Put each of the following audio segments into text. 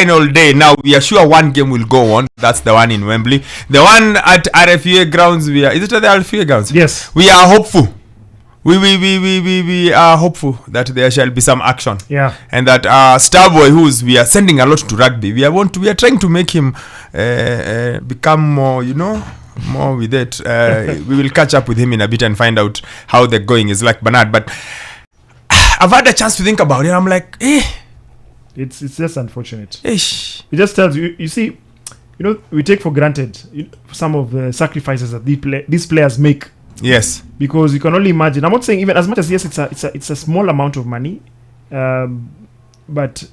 final day. Now we are sure one game will go on. That's the one in Wembley. The one at Rfuera grounds. Is it at the Rfuera grounds? Yes. We are hopeful. We are hopeful that there shall be some action. Yeah. And that Starboy, we are sending a lot to rugby. We are trying to make him become more, more with it. We will catch up with him in a bit and find out how the going is like Bernard. But I've had a chance to think about it. I'm like, It's just unfortunate. Ish. It just tells you. You see, we take for granted some of the sacrifices that these players make. Yes. Because you can only imagine. I'm not saying even as much as yes, it's a small amount of money, but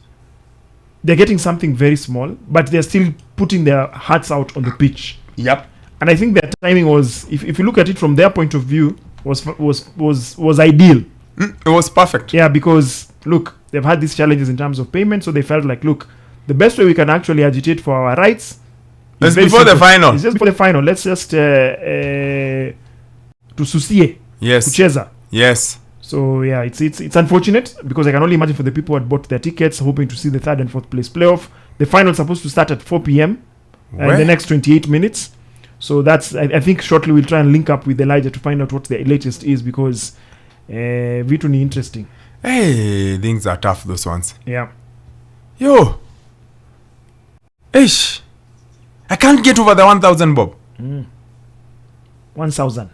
they're getting something very small, but they're still putting their hearts out on the pitch. Yep. And I think their timing was, if you look at it from their point of view, was ideal. It was perfect. Yeah, because look, they've had these challenges in terms of payment, so they felt like, look, the best way we can actually agitate for our rights is before the final. It's just before the final. Let's just tususie. Yes. Kucheza. Yes. So yeah, it's unfortunate because I can only imagine for the people who had bought their tickets, hoping to see the third and fourth place playoff. The final is supposed to start at 4 p.m. in the next 28 minutes. So that's I think shortly we'll try and link up with Elijah to find out what the latest is because vitu ni interesting. Hey, things are tough, those ones. Yeah. Yo. Ish. I can't get over the 1,000 bob. 1,000.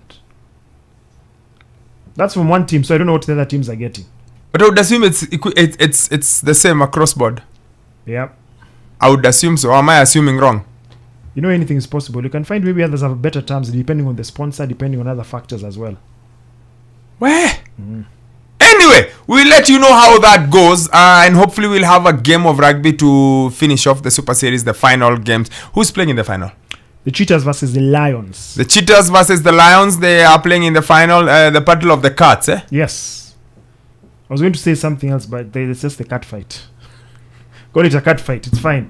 That's from one team, so I don't know what the other teams are getting. But I would assume it's the same across board. Yeah. I would assume so. Or am I assuming wrong? Anything is possible. You can find maybe others have better terms depending on the sponsor, depending on other factors as well. Where? Anyway, we'll let you know how that goes, and hopefully we'll have a game of rugby to finish off the Super Series, the final games. Who's playing in the final? The Cheetahs versus the Lions. The Cheetahs versus the Lions. They are playing in the final, the Battle of the Cats, eh? Yes. I was going to say something else, but it's just the cat fight. Call it a cat fight. It's fine.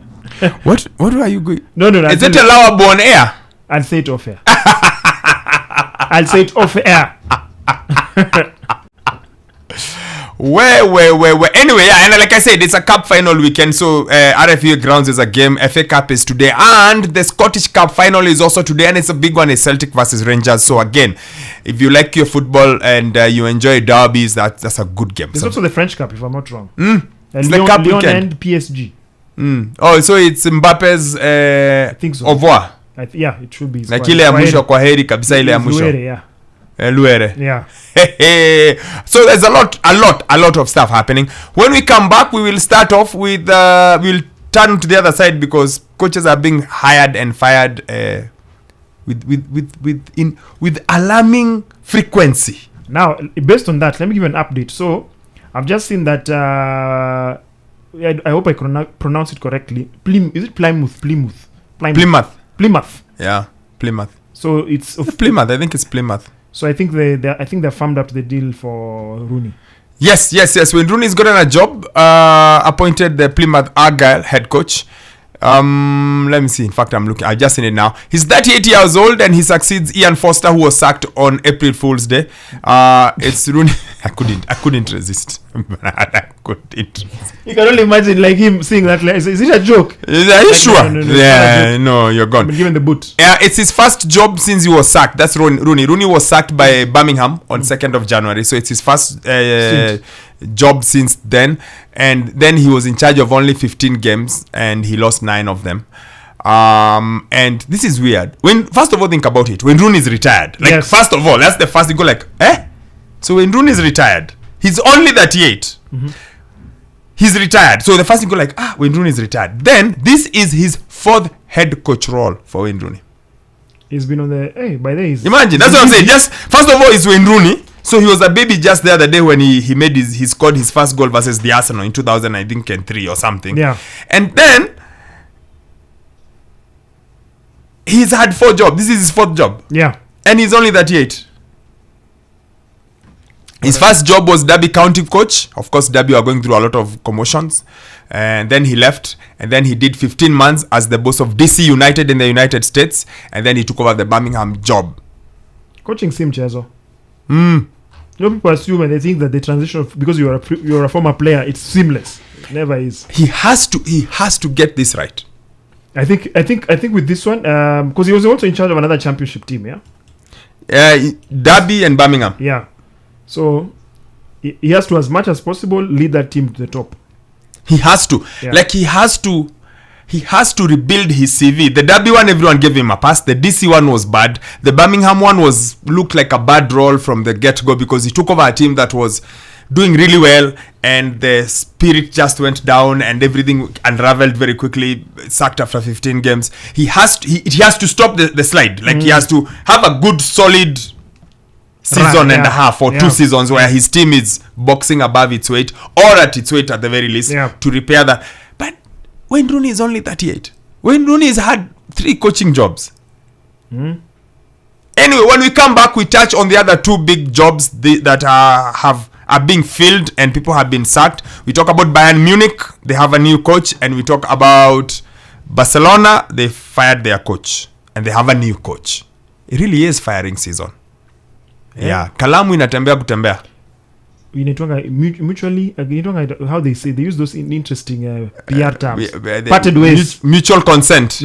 What are you going? No. Is it allowable on air? I'll say it off air. I'll say it off air. Where? Anyway, yeah, and like I said, it's a cup final weekend, so RFU grounds is a game. FA Cup is today, and the Scottish Cup final is also today, and it's a big one. It's Celtic versus Rangers. So again, if you like your football and you enjoy derbies, that's a good game. There's also the French Cup, if I'm not wrong. It's the cup Lyon weekend. and PSG. Oh, so it's Mbappe's I think so. au revoir. Yeah, it should be. Like ile ya mwisho kwa heri kabisa, ile ya mwisho. Yeah. Luere. Yeah. So there's a lot of stuff happening. When we come back, we will start off with we'll turn to the other side because coaches are being hired and fired with alarming frequency. Now, based on that, let me give you an update. So, I've just seen that I hope I pronounce it correctly. Is it Plymouth? Plymouth. Yeah, Plymouth. So it's Plymouth. I think it's Plymouth. So I think they firmed up the deal for Rooney. Yes. When Rooney's gotten a job, appointed the Plymouth Argyle head coach. Let me see. In fact, I've just seen it now. He's 38 years old and he succeeds Ian Foster, who was sacked on April Fool's Day. It's Rooney. I couldn't resist. I couldn't. You can only imagine like him saying that. Is it a joke? Are you sure? No, yeah, no, you're gone. Given the boot. Yeah, it's his first job since he was sacked. That's Rooney. Rooney was sacked by Birmingham on 2nd of January. So it's his first job since then. And then he was in charge of only 15 games and he lost 9 of them. And this is weird. First of all, think about it. When Rooney is retired, first of all, that's the first thing. Go like, eh? So when Rooney is retired, he's only 38. He's retired. So the first thing go like, when Rooney is retired. Then this is his 4th head coach role for Wayne Rooney. He's been on the by the way. Imagine, that's what I'm saying. Just first of all, it's Wayne Rooney. So he was a baby just the other day when he made he scored his first goal versus the Arsenal in 2003 or something. Yeah. And then he's had 4 jobs. This is his 4th job. Yeah. And he's only 38. His first job was Derby County coach. Of course, Derby were going through a lot of commotions. And then he left. And then he did 15 months as the boss of DC United in the United States. And then he took over the Birmingham job. Coaching sim chezo. People assume and they think that the transition because you're a former player, it's seamless. Never is. He has to get this right. I think with this one, because he was also in charge of another championship team, Derby and Birmingham. Yeah. So he has to, as much as possible, lead that team to the top. He has to. Yeah. Like he has to rebuild his CV. The Derby one, everyone gave him a pass. The DC one was bad. The Birmingham one looked like a bad role from the get-go because he took over a team that was doing really well, and the spirit just went down and everything unraveled very quickly. Sacked after 15 games. He has to stop the slide. Like he has to have a good solid season and a half or 2 seasons where his team is boxing above its weight or at its weight at the very least to repair that. But Wayne Rooney is only 38. Wayne Rooney has had 3 coaching jobs. Anyway, when we come back, we touch on the other 2 big jobs that are being filled and people have been sacked. We talk about Bayern Munich, they have a new coach, and we talk about Barcelona, they fired their coach and they have a new coach. It really is firing season. Yeah. Kalamu inatembea kutembea. Mutually, how they say, they use those interesting PR terms. Parted ways. Mutual consent.